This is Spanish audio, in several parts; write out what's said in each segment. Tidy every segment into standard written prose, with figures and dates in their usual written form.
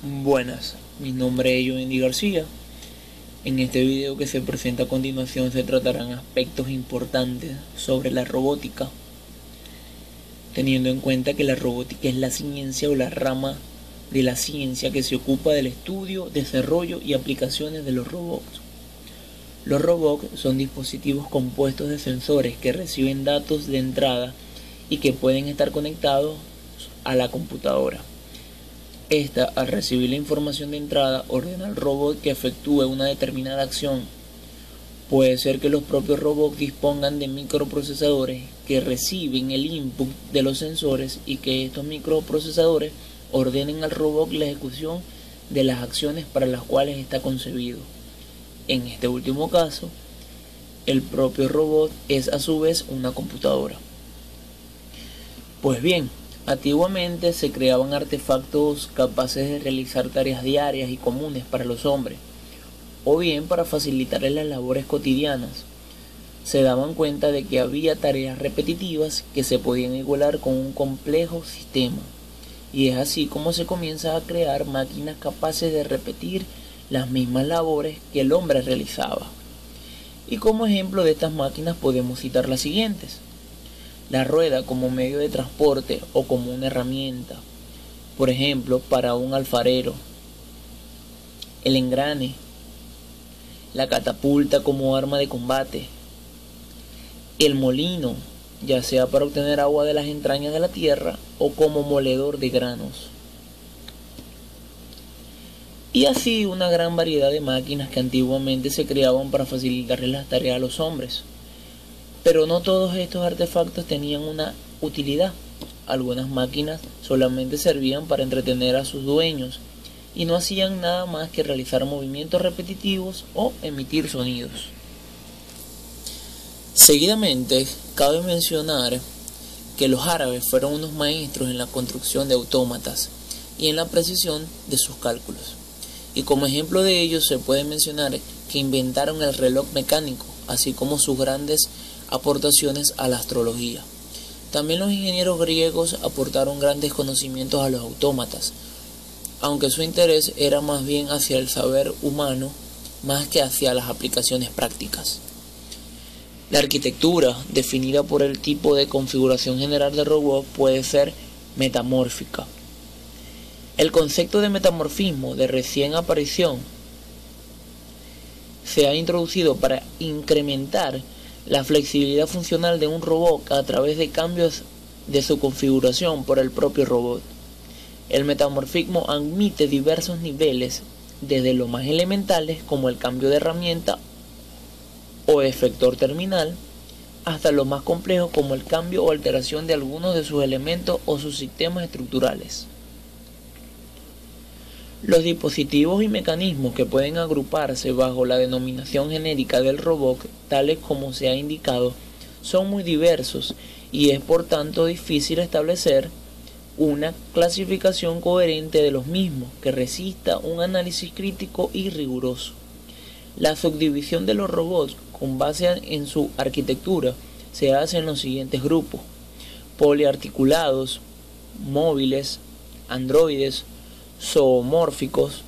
Buenas, mi nombre es Joendy García. En este video que se presenta a continuación se tratarán aspectos importantes sobre la robótica, teniendo en cuenta que la robótica es la ciencia o la rama de la ciencia que se ocupa del estudio, desarrollo y aplicaciones de los robots. Los robots son dispositivos compuestos de sensores que reciben datos de entrada y que pueden estar conectados a la computadora. Esta, al recibir la información de entrada, ordena al robot que efectúe una determinada acción. Puede ser que los propios robots dispongan de microprocesadores que reciben el input de los sensores y que estos microprocesadores ordenen al robot la ejecución de las acciones para las cuales está concebido. En este último caso, el propio robot es a su vez una computadora. Pues bien, antiguamente se creaban artefactos capaces de realizar tareas diarias y comunes para los hombres, o bien para facilitarles las labores cotidianas. Se daban cuenta de que había tareas repetitivas que se podían igualar con un complejo sistema, y es así como se comienza a crear máquinas capaces de repetir las mismas labores que el hombre realizaba. Y como ejemplo de estas máquinas podemos citar las siguientes: la rueda como medio de transporte o como una herramienta, por ejemplo, para un alfarero; el engrane; la catapulta como arma de combate; el molino, ya sea para obtener agua de las entrañas de la tierra o como moledor de granos. Y así una gran variedad de máquinas que antiguamente se creaban para facilitarles las tareas a los hombres. Pero no todos estos artefactos tenían una utilidad. Algunas máquinas solamente servían para entretener a sus dueños y no hacían nada más que realizar movimientos repetitivos o emitir sonidos. Seguidamente, cabe mencionar que los árabes fueron unos maestros en la construcción de autómatas y en la precisión de sus cálculos. Y como ejemplo de ello se puede mencionar que inventaron el reloj mecánico, así como sus grandes aportaciones a la astrología. También los ingenieros griegos aportaron grandes conocimientos a los autómatas, aunque su interés era más bien hacia el saber humano más que hacia las aplicaciones prácticas. La arquitectura, definida por el tipo de configuración general del robot, puede ser metamórfica. El concepto de metamorfismo de recién aparición se ha introducido para incrementar la flexibilidad funcional de un robot a través de cambios de su configuración por el propio robot. El metamorfismo admite diversos niveles, desde los más elementales como el cambio de herramienta o efector terminal, hasta los más complejos como el cambio o alteración de algunos de sus elementos o sus sistemas estructurales. Los dispositivos y mecanismos que pueden agruparse bajo la denominación genérica del robot, tales como se ha indicado, son muy diversos y es por tanto difícil establecer una clasificación coherente de los mismos que resista un análisis crítico y riguroso. La subdivisión de los robots con base en su arquitectura se hace en los siguientes grupos: poliarticulados, móviles, androides, zoomórficos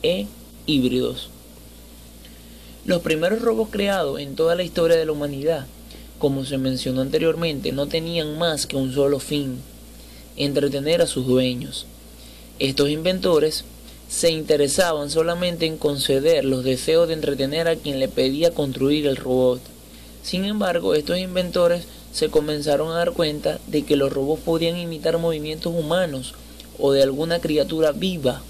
e híbridos. Los primeros robots creados en toda la historia de la humanidad, como se mencionó anteriormente, no tenían más que un solo fin: entretener a sus dueños. Estos inventores se interesaban solamente en conceder los deseos de entretener a quien le pedía construir el robot. Sin embargo, estos inventores se comenzaron a dar cuenta de que los robots podían imitar movimientos humanos o de alguna criatura viva.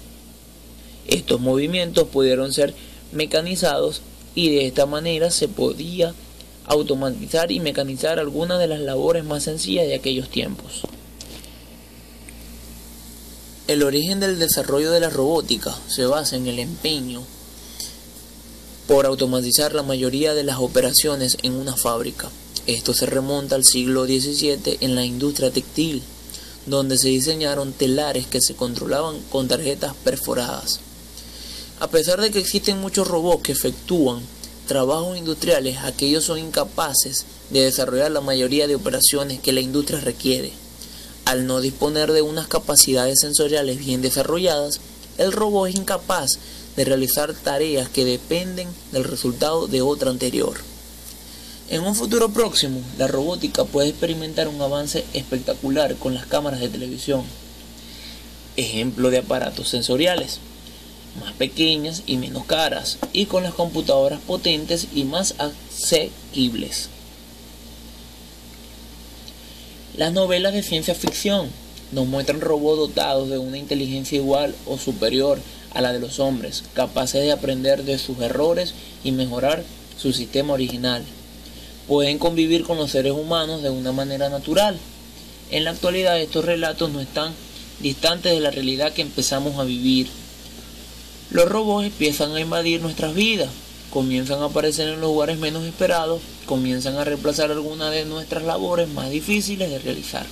Estos movimientos pudieron ser mecanizados y de esta manera se podía automatizar y mecanizar algunas de las labores más sencillas de aquellos tiempos. El origen del desarrollo de la robótica se basa en el empeño por automatizar la mayoría de las operaciones en una fábrica. Esto se remonta al siglo XVII en la industria textil, donde se diseñaron telares que se controlaban con tarjetas perforadas. A pesar de que existen muchos robots que efectúan trabajos industriales, aquellos son incapaces de desarrollar la mayoría de operaciones que la industria requiere. Al no disponer de unas capacidades sensoriales bien desarrolladas, el robot es incapaz de realizar tareas que dependen del resultado de otra anterior. En un futuro próximo, la robótica puede experimentar un avance espectacular con las cámaras de televisión, ejemplo de aparatos sensoriales, más pequeñas y menos caras, y con las computadoras potentes y más asequibles. Las novelas de ciencia ficción nos muestran robots dotados de una inteligencia igual o superior a la de los hombres, capaces de aprender de sus errores y mejorar su sistema original. Pueden convivir con los seres humanos de una manera natural. En la actualidad estos relatos no están distantes de la realidad que empezamos a vivir. Los robots empiezan a invadir nuestras vidas, comienzan a aparecer en los lugares menos esperados, comienzan a reemplazar algunas de nuestras labores más difíciles de realizar.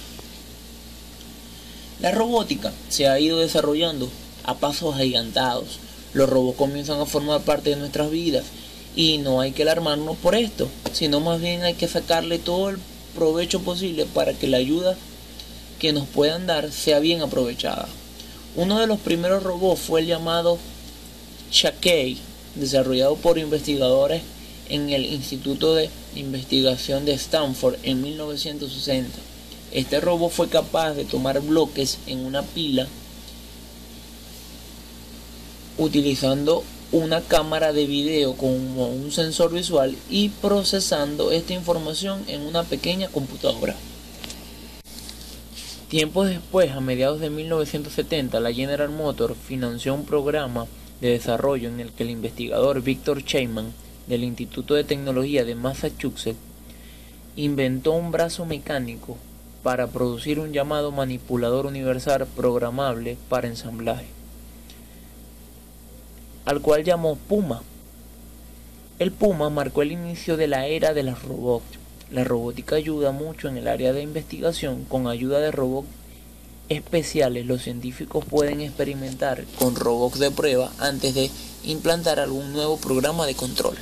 La robótica se ha ido desarrollando a pasos agigantados. Los robots comienzan a formar parte de nuestras vidas y no hay que alarmarnos por esto, sino más bien hay que sacarle todo el provecho posible para que la ayuda que nos puedan dar sea bien aprovechada. Uno de los primeros robots fue el llamado Shakey, desarrollado por investigadores en el Instituto de Investigación de Stanford en 1960. Este robot fue capaz de tomar bloques en una pila utilizando una cámara de video como un sensor visual y procesando esta información en una pequeña computadora. Tiempo después, a mediados de 1970, la General Motors financió un programa de desarrollo en el que el investigador Victor Chapman del Instituto de Tecnología de Massachusetts inventó un brazo mecánico para producir un llamado manipulador universal programable para ensamblaje, al cual llamó Puma. El Puma marcó el inicio de la era de los robots. La robótica ayuda mucho en el área de investigación. Con ayuda de robots especiales, los científicos pueden experimentar con robots de prueba antes de implantar algún nuevo programa de control.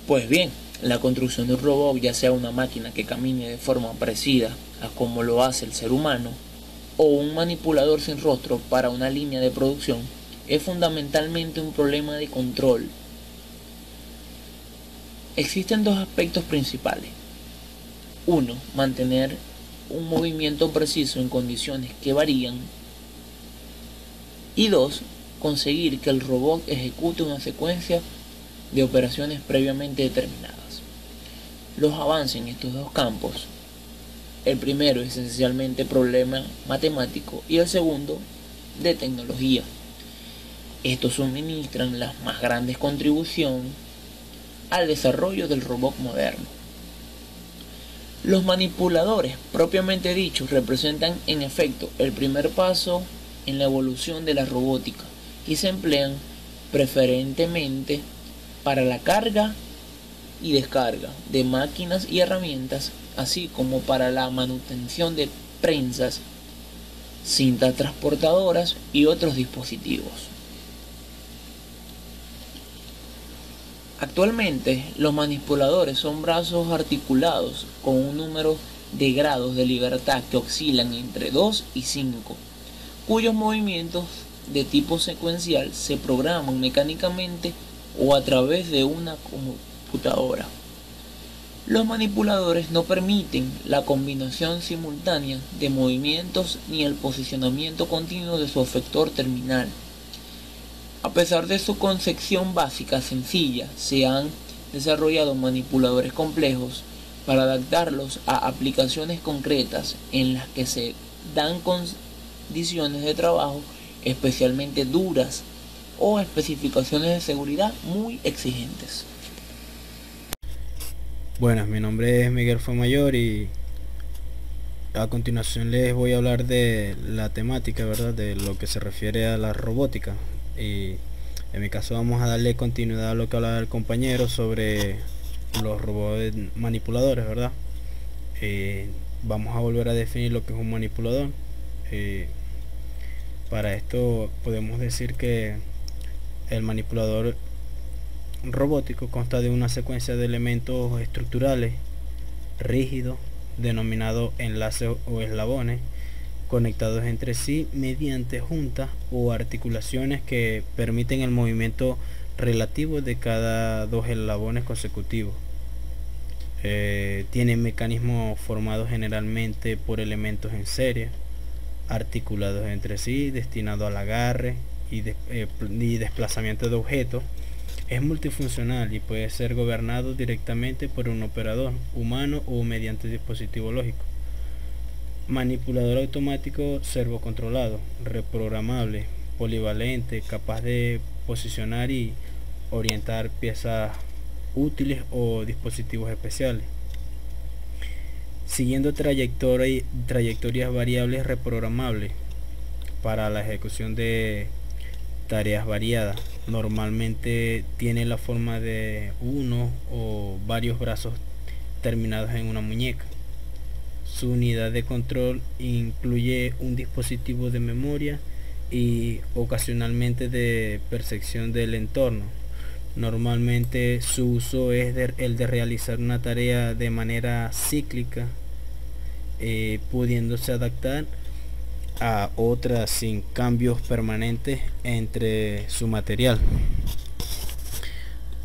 Pues bien, la construcción de un robot, ya sea una máquina que camine de forma parecida a como lo hace el ser humano, o un manipulador sin rostro para una línea de producción, es fundamentalmente un problema de control. Existen dos aspectos principales. 1. Mantener un movimiento preciso en condiciones que varían. Y 2. Conseguir que el robot ejecute una secuencia de operaciones previamente determinadas. Los avances en estos dos campos, el primero es esencialmente problema matemático y el segundo de tecnología. Estos suministran las más grandes contribuciones al desarrollo del robot moderno. Los manipuladores, propiamente dichos, representan en efecto el primer paso en la evolución de la robótica y se emplean preferentemente para la carga y descarga de máquinas y herramientas, así como para la manutención de prensas, cintas transportadoras y otros dispositivos. Actualmente, los manipuladores son brazos articulados con un número de grados de libertad que oscilan entre 2 y 5, cuyos movimientos de tipo secuencial se programan mecánicamente o a través de una computadora. Los manipuladores no permiten la combinación simultánea de movimientos ni el posicionamiento continuo de su efector terminal. A pesar de su concepción básica sencilla, se han desarrollado manipuladores complejos para adaptarlos a aplicaciones concretas en las que se dan condiciones de trabajo especialmente duras o especificaciones de seguridad muy exigentes. Buenas, mi nombre es Miguel Fuenmayor y a continuación les voy a hablar de la temática, ¿verdad?, de lo que se refiere a la robótica. Y en mi caso vamos a darle continuidad a lo que hablaba el compañero sobre los robots manipuladores, ¿verdad? Vamos a volver a definir lo que es un manipulador. Para esto podemos decir que el manipulador robótico consta de una secuencia de elementos estructurales rígidos denominados enlaces o eslabones, conectados entre sí mediante juntas o articulaciones que permiten el movimiento relativo de cada dos eslabones consecutivos. Tienen mecanismos formados generalmente por elementos en serie, articulados entre sí, destinados al agarre y desplazamiento de objetos. Es multifuncional y puede ser gobernado directamente por un operador humano o mediante dispositivo lógico. Manipulador automático servocontrolado, reprogramable, polivalente, capaz de posicionar y orientar piezas útiles o dispositivos especiales. Siguiendo trayectorias variables reprogramables para la ejecución de tareas variadas. Normalmente tiene la forma de uno o varios brazos terminados en una muñeca. Su unidad de control incluye un dispositivo de memoria y ocasionalmente de percepción del entorno. Normalmente su uso es el de realizar una tarea de manera cíclica, pudiéndose adaptar a otra sin cambios permanentes entre su material.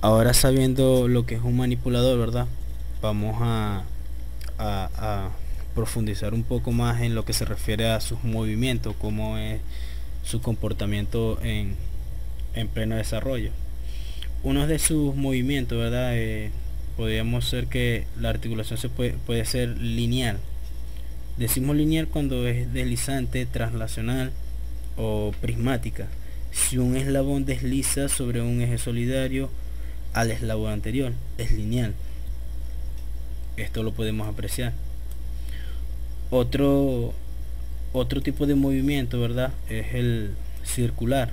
Ahora, sabiendo lo que es un manipulador, ¿verdad? Vamos a profundizar un poco más en lo que se refiere a sus movimientos, cómo es su comportamiento en pleno desarrollo. Uno de sus movimientos, ¿verdad? Podríamos ser que la articulación puede ser lineal. Decimos lineal cuando es deslizante, translacional o prismática. Si un eslabón desliza sobre un eje solidario al eslabón anterior, es lineal. Esto lo podemos apreciar. Otro tipo de movimiento, ¿verdad? Es el circular.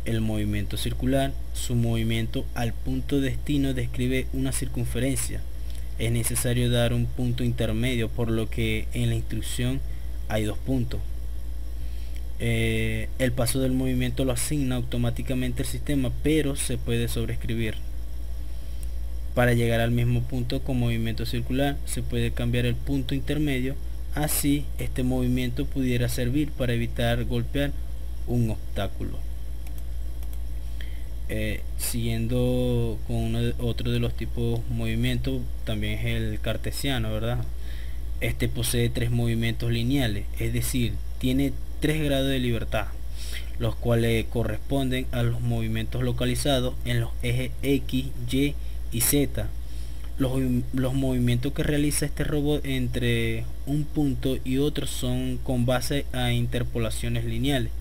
El movimiento circular, su movimiento al punto destino describe una circunferencia. Es necesario dar un punto intermedio, por lo que en la instrucción hay dos puntos. El paso del movimiento lo asigna automáticamente el sistema, pero se puede sobreescribir. Para llegar al mismo punto con movimiento circular, se puede cambiar el punto intermedio. Así, este movimiento pudiera servir para evitar golpear un obstáculo. Siguiendo con otro de los tipos de movimientos, también es el cartesiano, ¿verdad? Este posee tres movimientos lineales, es decir, tiene 3 grados de libertad, los cuales corresponden a los movimientos localizados en los ejes X, Y y Z. Los movimientos que realiza este robot entre un punto y otro son con base a interpolaciones lineales.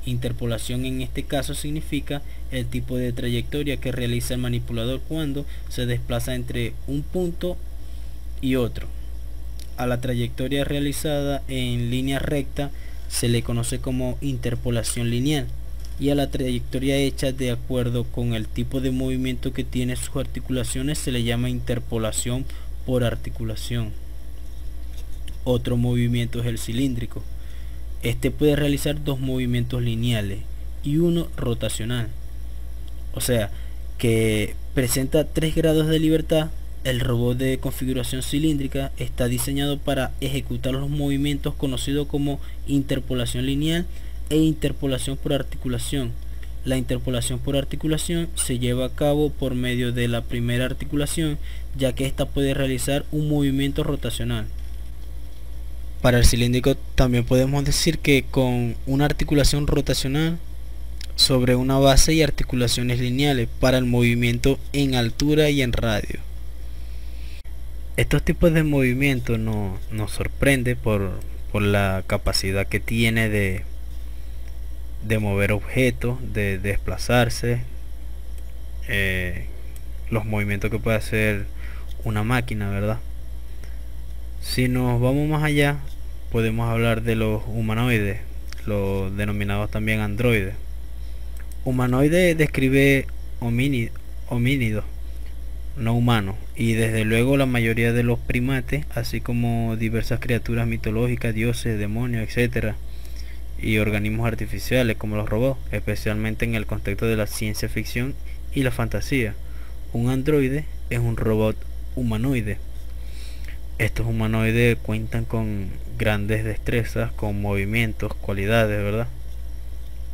Interpolación en este caso significa el tipo de trayectoria que realiza el manipulador cuando se desplaza entre un punto y otro. A la trayectoria realizada en línea recta se le conoce como interpolación lineal, y a la trayectoria hecha de acuerdo con el tipo de movimiento que tiene sus articulaciones se le llama interpolación por articulación. Otro movimiento es el cilíndrico. Este puede realizar 2 movimientos lineales y uno rotacional, o sea que presenta 3 grados de libertad. El robot de configuración cilíndrica está diseñado para ejecutar los movimientos conocidos como interpolación lineal e interpolación por articulación. La interpolación por articulación se lleva a cabo por medio de la primera articulación, ya que ésta puede realizar un movimiento rotacional. Para el cilíndrico también podemos decir que con una articulación rotacional sobre una base y articulaciones lineales para el movimiento en altura y en radio. Estos tipos de movimientos nos sorprende por la capacidad que tiene de mover objetos, de desplazarse, los movimientos que puede hacer una máquina, ¿verdad? Si nos vamos más allá, podemos hablar de los humanoides, los denominados también androides. Humanoide describe homínidos no humanos, y desde luego la mayoría de los primates, así como diversas criaturas mitológicas, dioses, demonios, etcétera, y organismos artificiales como los robots, especialmente en el contexto de la ciencia ficción y la fantasía. Un androide es un robot humanoide. Estos humanoides cuentan con grandes destrezas con movimientos, cualidades, ¿verdad?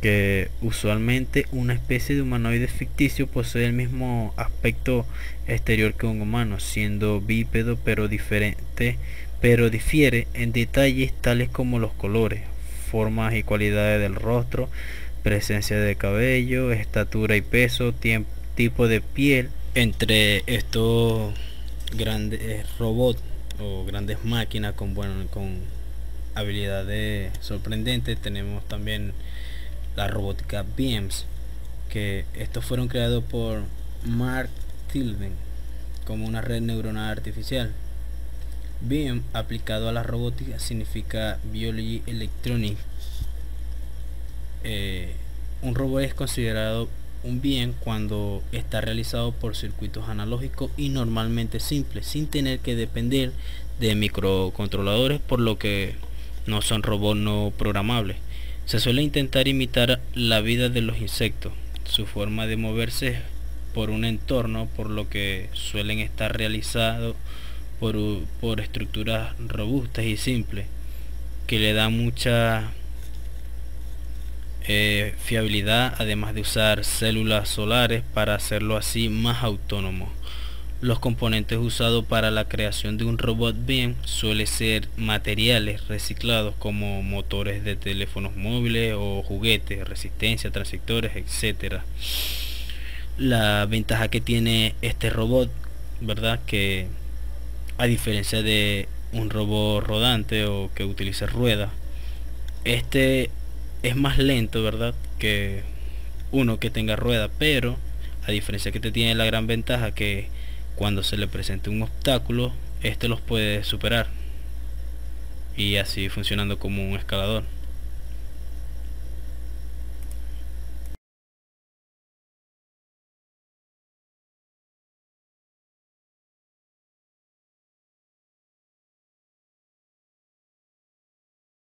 Que usualmente una especie de humanoide ficticio posee el mismo aspecto exterior que un humano, siendo bípedo pero diferente, pero difiere en detalles tales como los colores, formas y cualidades del rostro, presencia de cabello, estatura y peso, tipo de piel. Entre estos grandes robots o grandes máquinas con habilidades sorprendentes tenemos también la robótica BIMs, que estos fueron creados por Mark Tilden como una red neuronal artificial. BIM aplicado a la robótica significa Biology Electronic. Un robot es considerado un bien cuando está realizado por circuitos analógicos y normalmente simples, sin tener que depender de microcontroladores, por lo que no son robots no programables. Se suele intentar imitar la vida de los insectos, su forma de moverse por un entorno, por lo que suelen estar realizados por estructuras robustas y simples, que le dan mucha fiabilidad, además de usar células solares para hacerlo así más autónomo. Los componentes usados para la creación de un robot BIM suelen ser materiales reciclados como motores de teléfonos móviles o juguetes, resistencia, transistores, etc. La ventaja que tiene este robot, ¿verdad? Que a diferencia de un robot rodante o que utilice ruedas, este es más lento, ¿verdad? Que uno que tenga rueda, pero a diferencia que te tiene la gran ventaja que cuando se le presente un obstáculo, este los puede superar y así funcionando como un escalador.